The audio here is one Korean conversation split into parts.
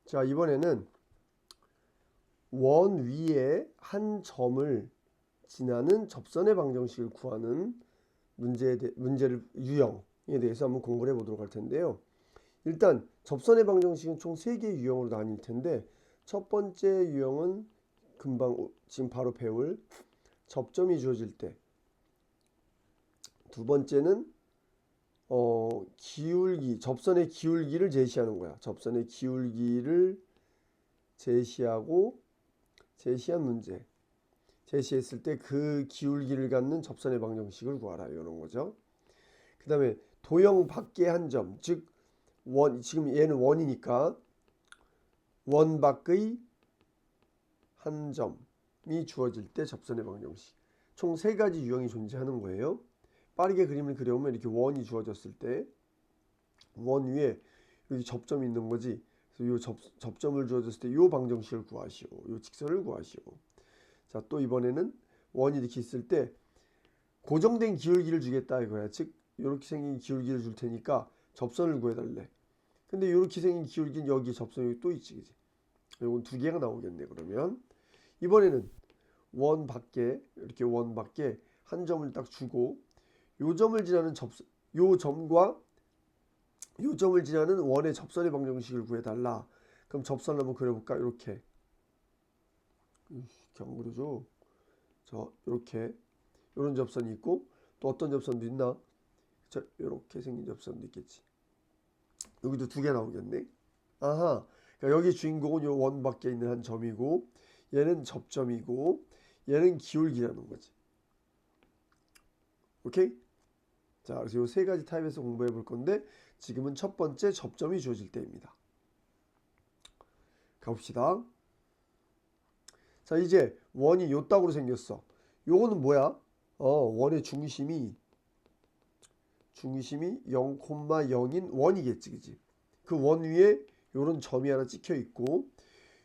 자, 이번에는 원 위에 한 점을 지나는 접선의 방정식을 구하는 문제를 유형에 대해서 한번 공부를 해보도록 할 텐데요. 일단 접선의 방정식은 총 3개의 유형으로 나뉠 텐데, 첫 번째 유형은 금방 지금 바로 배울 접점이 주어질 때, 두 번째는 기울기, 접선의 기울기를 제시하는 거야. 접선의 기울기를 제시한 문제. 제시했을 때 그 기울기를 갖는 접선의 방정식을 구하라, 이런 거죠. 그 다음에 도형 밖의 한 점, 즉 지금 얘는 원이니까 원 밖의 한 점이 주어질 때 접선의 방정식. 총 3가지 유형이 존재하는 거예요. 빠르게 그림을 그려보면 이렇게 원이 주어졌을 때 원 위에 여기 접점이 있는 거지. 그래서 이 접점을 주어졌을 때 이 방정식을 구하시오. 이 직선을 구하시오. 자, 또 이번에는 원이 이렇게 있을 때 고정된 기울기를 주겠다 이거야. 즉 이렇게 생긴 기울기를 줄 테니까 접선을 구해달래. 근데 이렇게 생긴 기울기는 여기 접선이 또 있지, 그지? 이건 2개가 나오겠네. 그러면 이번에는 원 밖에, 이렇게 원 밖에 한 점을 딱 주고 요 점을 지나는 요 점과 요 점을 지나는 원의 접선의 방정식을 구해달라. 그럼 접선을 한번 그려볼까? 이렇게 안 그려줘. 자, 이렇게 이런 접선이 있고 또 어떤 접선도 있나? 자, 이렇게 생긴 접선도 있겠지. 여기도 2개 나오겠네. 아하. 그러니까 여기 주인공은 요 원 밖에 있는 한 점이고, 얘는 접점이고, 얘는 기울기라는 거지. 오케이? 자, 그래서 요 3가지 타입에서 공부해 볼 건데, 지금은 첫 번째 접점이 주어질 때입니다. 가봅시다. 자, 이제 원이 요 딱으로 생겼어. 요거는 뭐야? 원의 중심이 0,0인 원이겠지, 그지? 그 원 위에 요런 점이 하나 찍혀 있고,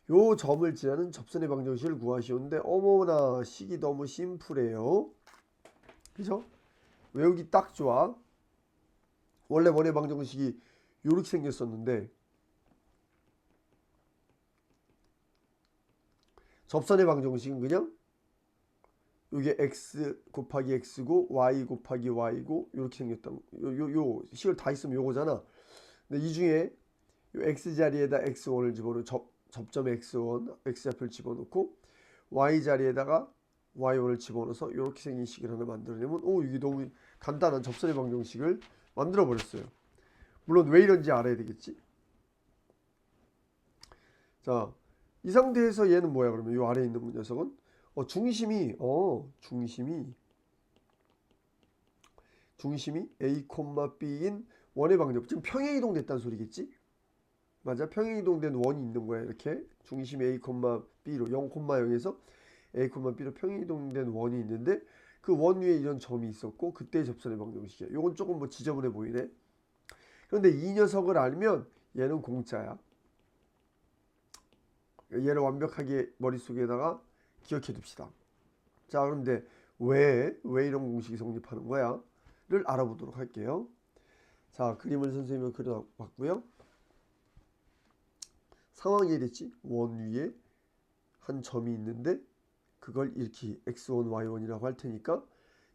요 점을 지나는 접선의 방정식을 구하시오는데, 어머나 식이 너무 심플해요. 그죠? 외우기 딱 좋아. 원래 원의 방정식이 요렇게 생겼었는데, 접선의 방정식은 그냥 요게 x 곱하기 x고 y 곱하기 y고 요렇게 생겼던 요 식을 다 있으면 요거잖아. 근데 이 중에 요 x 자리에다 x1을 집어넣고 접점 x1 x좌표를 집어넣고 y 자리에다가 y1을 집어넣어서 이렇게 생긴 식을 하나 만들어내면 이게 너무 간단한 접선의 방정식을 만들어 버렸어요. 물론 왜 이런지 알아야 되겠지. 자, 이 상태에서 얘는 뭐야? 그러면 이 아래에 있는 녀석은 중심이 A, B인 원의 방정. 지금 평행이동 됐다는 소리겠지? 맞아. 평행이동된 원이 있는 거야. 이렇게 중심이 A, B로 0,0에서 A, B로 평행이동된 원이 있는데 그 원 위에 이런 점이 있었고 그때의 접선의 방정식이야. 요건 조금 뭐 지저분해 보이네. 그런데 이 녀석을 알면 얘는 공짜야. 얘를 완벽하게 머릿속에다가 기억해 둡시다. 자, 그런데 왜 이런 공식이 성립하는 거야? 를 알아보도록 할게요. 자, 그림을 선생님이 그려봤고요. 상황이 이랬지. 원 위에 한 점이 있는데 그걸 이렇게 x1, y1이라고 할 테니까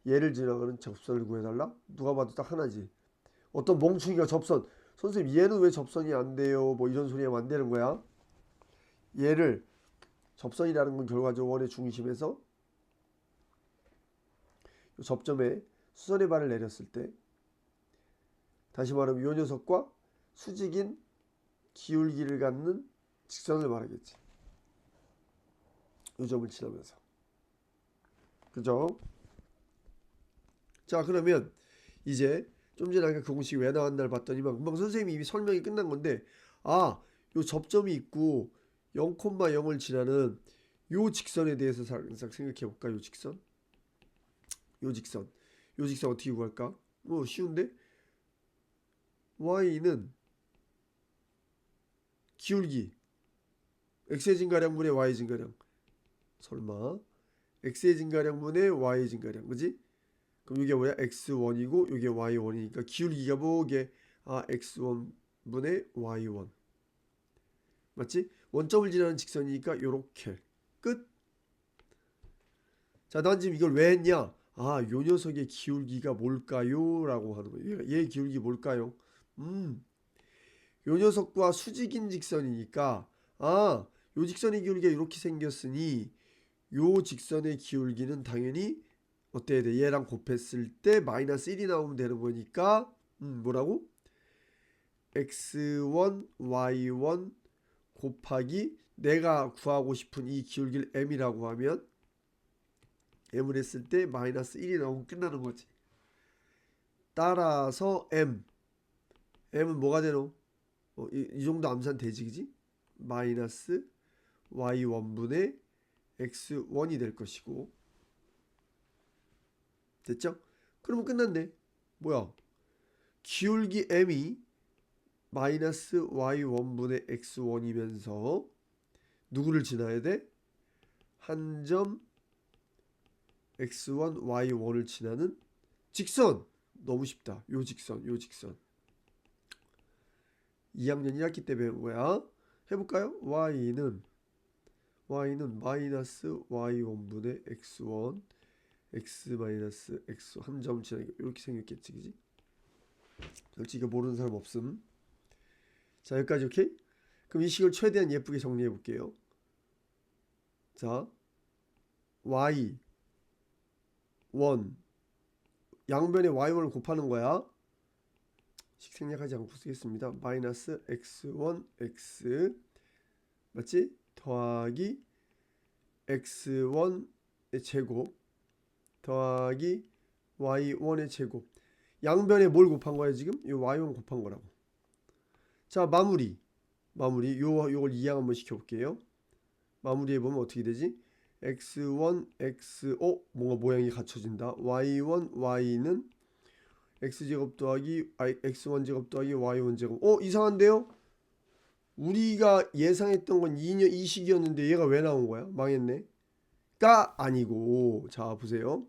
얘를 지나가는 접선을 구해달라. 누가 봐도 딱 하나지. 어떤 멍충이가 접선. 선생님 얘는 왜 접선이 안 돼요? 뭐 이런 소리 하면 안 되는 거야. 얘를 접선이라는 건 결과적으로 원의 중심에서 접점에 수선의 발을 내렸을 때 다시 말하면 이 녀석과 수직인 기울기를 갖는 직선을 말하겠지. 이 점을 지나면서. 그죠? 자, 그러면 이제 좀 전에 아까 그 공식이 왜 나왔나를 봤더니만 금방 선생님이 이미 설명이 끝난 건데 요 접점이 있고 0,0을 지나는 요 직선에 대해서 살짝 생각해 볼까? 요 직선 어떻게 구할까? 쉬운데 y는 기울기 x의 증가량분의 y의 증가량. 설마 x의 증가량분의 y의 증가량, 그지? 그럼 이게 뭐야? x1이고 이게 y1이니까 기울기가 뭐게? x1분의 y1. 맞지? 원점을 지나는 직선이니까 요렇게 끝. 자, 난 지금 이걸 왜 했냐? 아, 요 녀석의 기울기가 뭘까요? 라고 하는 거예요. 얘 기울기 뭘까요? 요 녀석과 수직인 직선이니까 아, 요 직선의 기울기가 이렇게 생겼으니 요 직선의 기울기는 당연히 어때야 돼? 얘랑 곱했을 때 마이너스 1이 나오면 되는 거니까 뭐라고? x1, y1 곱하기 내가 구하고 싶은 이 기울기를 m이라고 하면 m을 했을 때 마이너스 1이 나오면 끝나는 거지. 따라서 m은 뭐가 되노? 이 정도 암산 되지, 그지? 마이너스 y1분의 x1이 될 것이고. 됐죠? 그러면 끝났네. 뭐야? 기울기 m이 마이너스 y1분의 x1이면서 누구를 지나야 돼? 한 점 x1, y1을 지나는 직선. 너무 쉽다. 요 직선. 2학년 1학기 때 배운 거야. 해볼까요? y는 마이너스 y1분의 x1 x 마이너스 x 한 점 지나기 이렇게 생겼겠지, 그지? 솔직히 이거 모르는 사람 없음. 자, 여기까지 오케이? 그럼 이 식을 최대한 예쁘게 정리해 볼게요. 자, y 1 양변에 y1을 곱하는 거야. 식 생략하지 않고 쓰겠습니다. 마이너스 x1 x 맞지? 더하기 x1의 제곱 더하기 y1의 제곱. 양변에 뭘 곱한 거야 지금? 이 y1 곱한 거라고. 자, 마무리 요걸 이양 한번 시켜볼게요. 마무리해 보면 어떻게 되지? x1 x 뭔가 모양이 갖춰진다. y1 y는 x제곱 더하기 x1 제곱 더하기 y1 제곱. 이상한데요? 우리가 예상했던 건 이 식이었는데 얘가 왜 나온 거야? 망했네. 가 아니고, 자 보세요.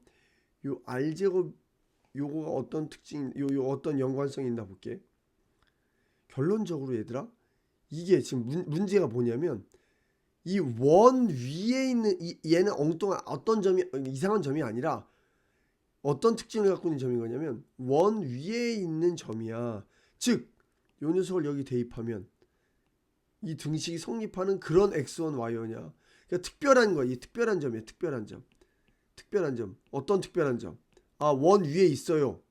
요 r제곱 요거가 어떤 특징, 요 어떤 연관성이 있나 볼게. 결론적으로 얘들아, 이게 지금 문제가 뭐냐면 이 원 위에 있는 얘는 엉뚱한 어떤 점이 이상한 점이 아니라 어떤 특징을 갖고 있는 점인 거냐면 원 위에 있는 점이야. 즉, 요 녀석을 여기 대입하면 이 등식이 성립하는 그런 x1, y1이야. 그러니까 특별한 거야. 이 특별한 점이야. 특별한 점. 어떤 특별한 점? 아, 원 위에 있어요.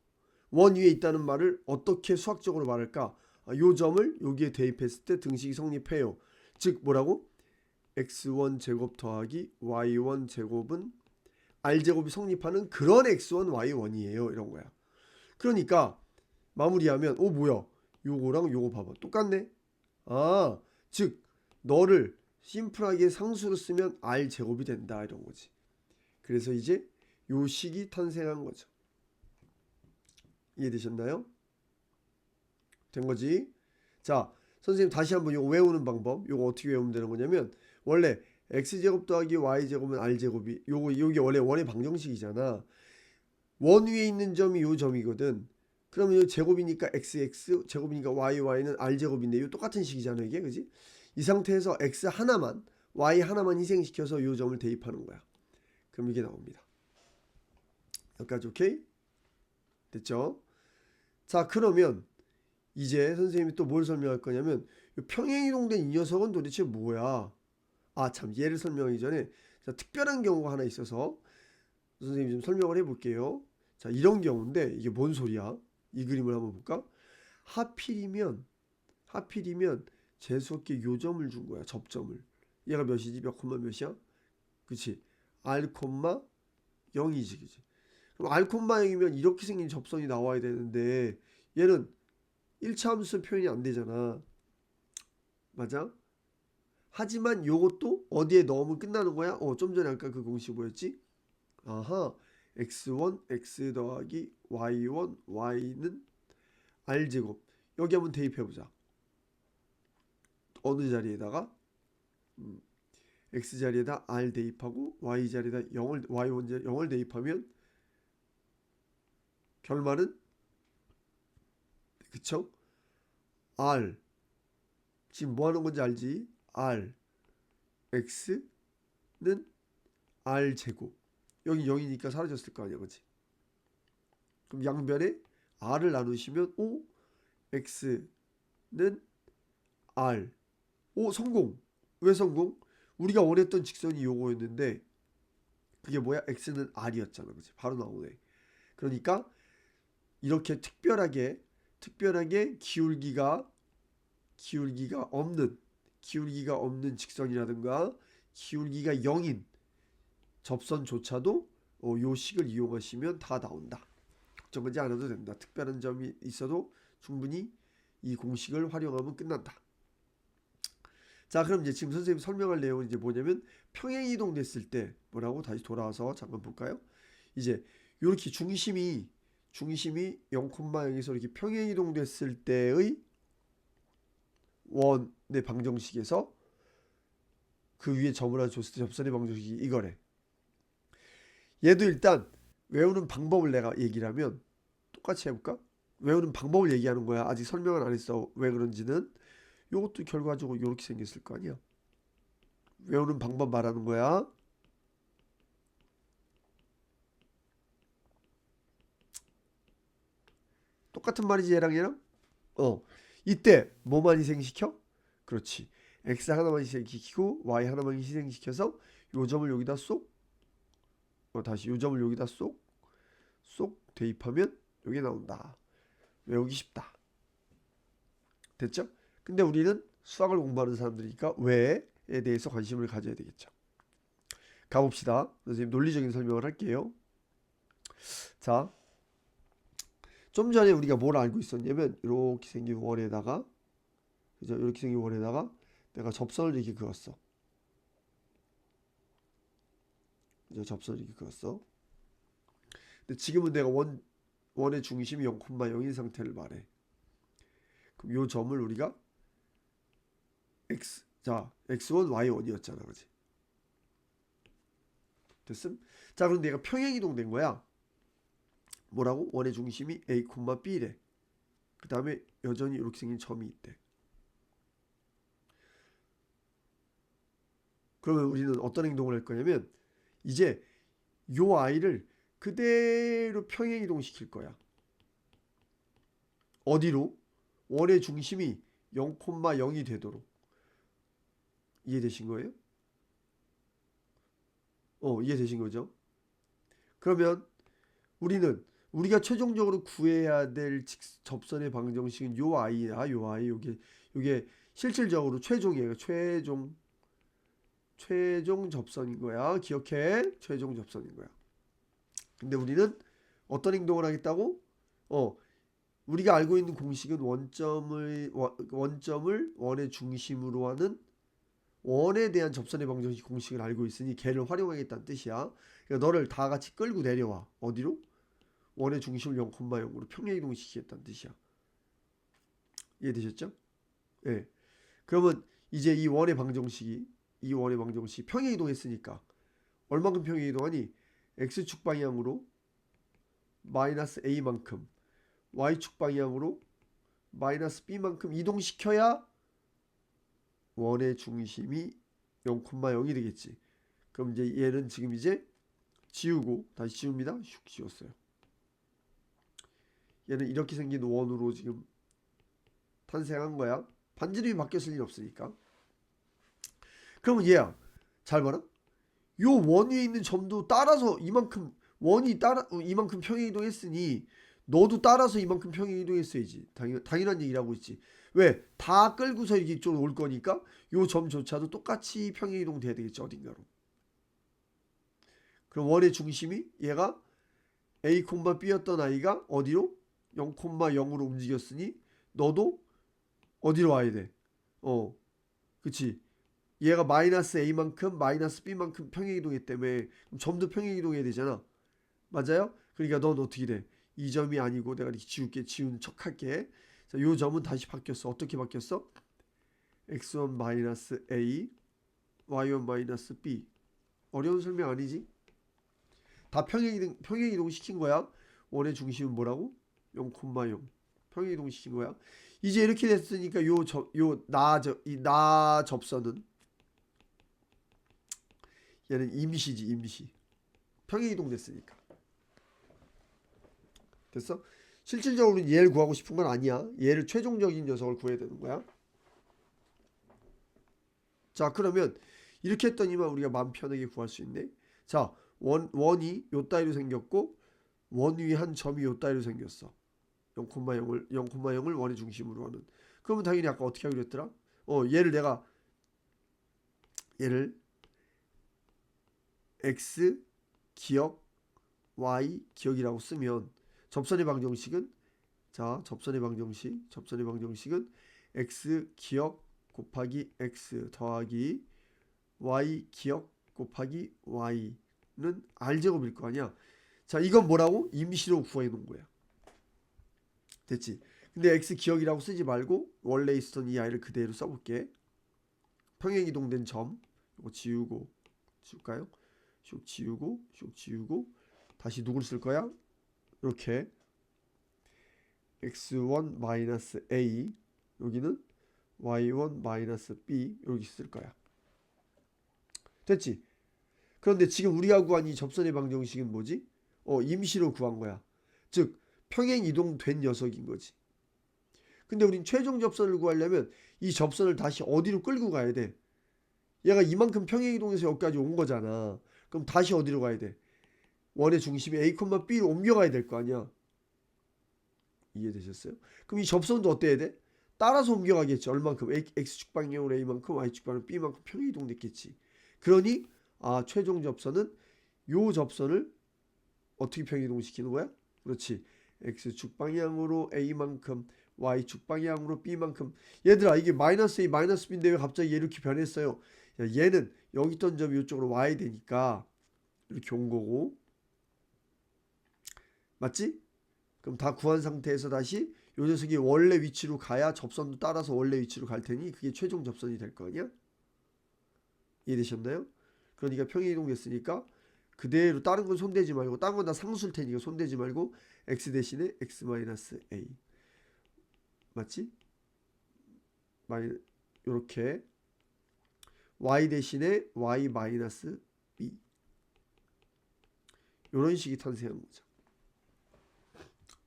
원 위에 있다는 말을 어떻게 수학적으로 말할까? 요 점을 여기에 대입했을 때 등식이 성립해요. 즉 뭐라고? x1 제곱 더하기 y1 제곱은 r제곱이 성립하는 그런 x1, y1이에요. 이런 거야. 그러니까 마무리하면 뭐야? 요거랑 요거 봐봐. 똑같네. 즉 너를 심플하게 상수로 쓰면 r제곱이 된다. 이런 거지. 그래서 이제 요 식이 탄생한 거죠. 이해되셨나요? 된 거지. 자, 선생님 다시 한번 요거 외우는 방법. 요거 어떻게 외우면 되는 거냐면 원래 x제곱 더하기 y제곱은 r제곱이 요게 원래 원의 방정식이잖아. 원 위에 있는 점이 요 점이거든. 그러면 요 제곱이니까 xx 제곱이니까 y는 r제곱인데 요 똑같은 식이잖아 이게, 그지? 이 상태에서 x 하나만 y 하나만 희생시켜서 요 점을 대입하는 거야. 그럼 이게 나옵니다. 여기까지 오케이? 됐죠? 자, 그러면 이제 선생님이 또 뭘 설명할 거냐면 평행이동된 이 녀석은 도대체 뭐야? 참, 얘를 설명하기 전에 자, 특별한 경우가 하나 있어서 선생님이 좀 설명을 해볼게요. 자, 이런 경우인데 이게 뭔 소리야? 이 그림을 한번 볼까? 하필이면 재수없게 요점을 준 거야. 접점을. 얘가 몇이지? 몇 콤마 몇이야? 그치? r, 0이지, 그치? 그럼 r, 0이면 이렇게 생긴 접선이 나와야 되는데 얘는 1차 함수 표현이 안 되잖아. 맞아? 하지만 요것도 어디에 넣으면 끝나는 거야? 좀 전에 아까 그 공식 뭐였지? x1 x 더하기 y1 y는 r제곱. 여기 한번 대입해보자. 어느 자리에다가 x 자리에다 r 대입하고 y 자리에다 y1 0을 대입하면 결말은 그쵸? r 지금 뭐 하는 건지 알지? R x는 R 제곱. 여기 0이니까 사라졌을 거 아니야, 그치? 그럼 양변에 R을 나누시면 O x는 R. 오, 성공. 왜 성공? 우리가 원했던 직선이 요거였는데 그게 뭐야? x는 R이었잖아, 그치? 바로 나오네. 그러니까 이렇게 특별하게 기울기가 없는 직선이라든가 기울기가 0인 접선조차도 요 식을 이용하시면 다 나온다. 걱정하지 않아도 된다. 특별한 점이 있어도 충분히 이 공식을 활용하면 끝난다. 자, 그럼 이제 지금 선생님 설명할 내용은 이제 뭐냐면 평행이동 됐을 때 뭐라고 다시 돌아와서 잠깐 볼까요? 이제 이렇게 중심이 0,0에서 이렇게 평행이동 됐을 때의 원의 방정식에서 그 위에 점을 하나 줬을 때 접선의 방정식이 이거래. 얘도 일단 외우는 방법을 내가 얘기를 하면 똑같이 해볼까? 외우는 방법을 얘기하는 거야. 아직 설명을 안 했어. 왜 그런지는. 요것도 결과적으로 이렇게 생겼을 거 아니야. 외우는 방법 말하는 거야. 똑같은 말이지 얘랑. 이때 뭐만 희생시켜? 그렇지. x 하나만 희생시키고 y 하나만 희생시켜서 요 점을 여기다 쏙 다시 요 점을 여기다 쏙 대입하면 여기 나온다. 외우기 쉽다. 됐죠? 근데 우리는 수학을 공부하는 사람들이니까 왜에 대해서 관심을 가져야 되겠죠. 가봅시다. 선생님 논리적인 설명을 할게요. 자, 좀 전에 우리가 뭘 알고 있었냐면 이렇게 생긴 원에다가, 그죠? 이렇게 생긴 원에다가 내가 접선을 이렇게 그었어. 그죠? 접선을 이렇게 그었어. 근데 지금은 내가 원의 중심이 0,0인 상태를 말해. 그럼 요 점을 우리가 x1, y1이었잖아, 그렇지? 됐음? 자, 그럼 내가 평행이동 된 거야. 뭐라고? 원의 중심이 a, b래. 그 다음에 여전히 이렇게 생긴 점이 있대. 그러면 우리는 어떤 행동을 할 거냐면 이제 요 아이를 그대로 평행이동 시킬 거야. 어디로? 원의 중심이 0,0이 되도록. 이해되신 거예요? 이해되신 거죠? 그러면 우리가 최종적으로 구해야 될 접선의 방정식은 요 아이야. 요 아이. 요게 실질적으로 최종이에요. 최종 접선인 거야. 기억해. 최종 접선인 거야. 근데 우리는 어떤 행동을 하겠다고? 우리가 알고 있는 공식은 원점을 원의 중심으로 하는 원에 대한 접선의 방정식 공식을 알고 있으니 걔를 활용하겠다는 뜻이야. 그러니까 너를 다 같이 끌고 내려와. 어디로? 원의 중심을 0,0으로 평행이동 시키겠다는 뜻이야. 이해되셨죠? 예. 그러면 이제 이 원의 방정식이 평행이동했으니까 얼만큼 평행이동하니? x축 방향으로 마이너스 a만큼, y축 방향으로 마이너스 b만큼 이동시켜야 원의 중심이 0,0이 되겠지. 그럼 이제 얘는 지금 이제 지우고 다시 지웁니다. 슉 지웠어요. 얘는 이렇게 생긴 원으로 지금 탄생한 거야. 반지름이 바뀌었을 일 없으니까. 그러면 얘야, 잘 봐라. 요 원 위에 있는 점도 따라서 이만큼 이만큼 평행이동했으니 너도 따라서 이만큼 평행이동했어야지. 당연한 얘기라고 있지. 왜? 다 끌고서 이쪽으로 올 거니까 요 점조차도 똑같이 평행이동 돼야 되겠지, 어딘가로. 그럼 원의 중심이 얘가 a, b였던 아이가 어디로? 0,0으로 움직였으니 너도 어디로 와야 돼? 그치. 얘가 마이너스 a만큼 마이너스 b만큼 평행이동했기 때문에 점도 평행이동해야 되잖아. 맞아요? 그러니까 넌 어떻게 돼? 이 점이 아니고 내가 이렇게 지우는 척 할게. 자, 요 점은 다시 바뀌었어. 어떻게 바뀌었어? x1 마이너스 a, y1 마이너스 b. 어려운 설명 아니지? 다 평행이동 시킨 거야. 원의 중심은 뭐라고? 0,0. 평행이동 시킨 거야. 이제 이렇게 됐으니까 나 접선은 얘는 임시지, 임시. 평행이동 됐으니까. 됐어? 실질적으로는 얘를 구하고 싶은 건 아니야. 얘를 최종적인 녀석을 구해야 되는 거야. 자, 그러면 이렇게 했더니만 우리가 마음 편하게 구할 수 있네. 자, 원이 요 따위로 생겼고 원 위에 한 점이 요 따위로 생겼어. 0,0을 원의 중심으로 하는. 그러면 당연히 아까 어떻게 하기로 했더라? 얘를 x 기억 y 기억이라고 쓰면 접선의 방정식은 접선의 방정식은 x 기억 곱하기 x 더하기 y 기억 곱하기 y는 r제곱일 거 아니야. 자, 이건 뭐라고? 임시로 구해 놓은 거야. 됐지? 근데 x 기억이라고 쓰지 말고 원래 있었던 이 i를 그대로 써볼게. 평행이동된 점 이거 지울까요? 슉 지우고 다시 누구를 쓸 거야? 이렇게 x1 a 여기는 y1 b 이렇게 쓸 거야. 됐지? 그런데 지금 우리가 구한 이 접선의 방정식은 뭐지? 임시로 구한 거야. 즉 평행 이동된 녀석인 거지. 근데 우린 최종 접선을 구하려면 이 접선을 다시 어디로 끌고 가야 돼? 얘가 이만큼 평행 이동해서 여기까지 온 거잖아. 그럼 다시 어디로 가야 돼? 원의 중심이 A, B로 옮겨가야 될 거 아니야. 이해되셨어요? 그럼 이 접선도 어때야 돼? 따라서 옮겨가겠지. 얼만큼? X축 방향으로 A만큼, Y축 방향으로 B만큼 평행 이동됐겠지. 그러니 최종 접선은 요 접선을 어떻게 평행 이동시키는 거야? 그렇지. X축 방향으로 A만큼, Y축 방향으로 B만큼. 얘들아, 이게 마이너스 A, 마이너스 B인데 왜 갑자기 이렇게 변했어요? 얘는 여기 있던 점이 이쪽으로 와야 되니까 이렇게 온 거고. 맞지? 그럼 다 구한 상태에서 다시 요 녀석이 원래 위치로 가야 접선도 따라서 원래 위치로 갈 테니 그게 최종 접선이 될 거 아니야? 이해되셨나요? 그러니까 평행이동 됐으니까 그대로 다른 건 손대지 말고 다른 건 다 상수일 테니까 손대지 말고 x 대신에 x-a 맞지? 요렇게 y 대신에 y-b 요런 식이 탄생한 거죠.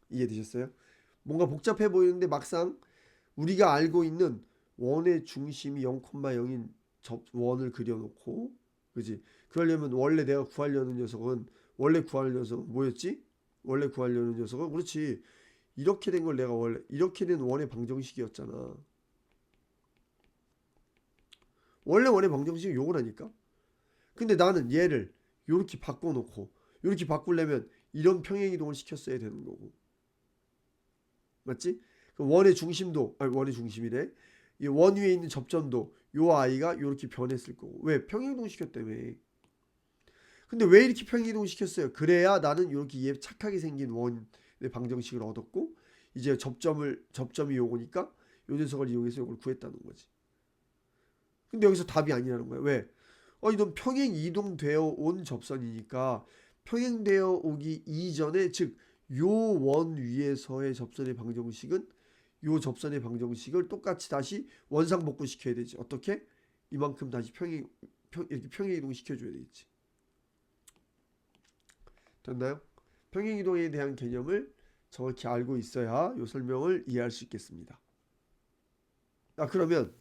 이해되셨어요? 뭔가 복잡해 보이는데 막상 우리가 알고 있는 원의 중심이 0,0인 원을 그려놓고 그지? 그러려면 원래 내가 구하려는 녀석은 뭐였지? 원래 구하려는 녀석은 그렇지. 이렇게 된 걸 내가 원래 이렇게 된 원의 방정식이었잖아. 원래 원의 방정식이 요거라니까. 근데 나는 얘를 요렇게 바꿔놓고 요렇게 바꾸려면 이런 평행이동을 시켰어야 되는 거고. 맞지? 원의 중심도 원의 중심이래. 이 원 위에 있는 접점도 요 아이가 요렇게 변했을 거고. 왜? 평행이동 시켰다며. 근데 왜 이렇게 평행이동 시켰어요? 그래야 나는 요렇게 얘 착하게 생긴 원의 방정식을 얻었고 이제 접점이 요거니까 요 녀석을 이용해서 요걸 구했다는 거지. 근데 여기서 답이 아니라는 거야. 왜? 넌 평행 이동되어 온 접선이니까 평행되어 오기 이전에 즉 요 원 위에서의 접선의 방정식은 요 접선의 방정식을 똑같이 다시 원상복구 시켜야 되지. 어떻게? 이만큼 다시 이렇게 평행 이동 시켜줘야 되겠지. 됐나요? 평행 이동에 대한 개념을 정확히 알고 있어야 요 설명을 이해할 수 있겠습니다. 그러면